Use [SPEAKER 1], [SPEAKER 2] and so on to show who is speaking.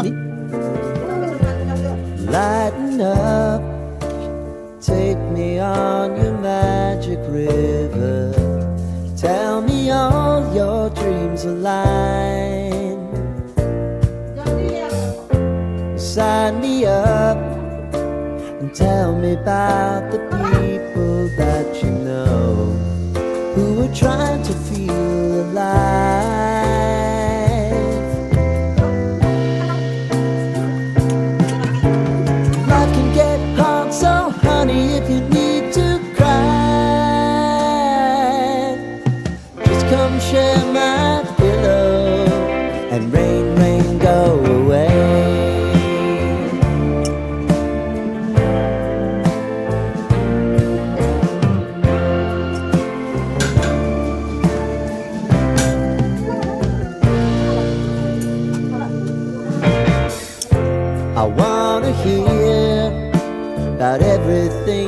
[SPEAKER 1] me.
[SPEAKER 2] Lighten up, take me on your magic river. Tell me all your dreams align. Sign me up and tell me about the people that you know who are trying to feel alive. Life can get hard, so honey, if you need to cry, just come share my pillow and rain, rain, go away. I wanna hear about everything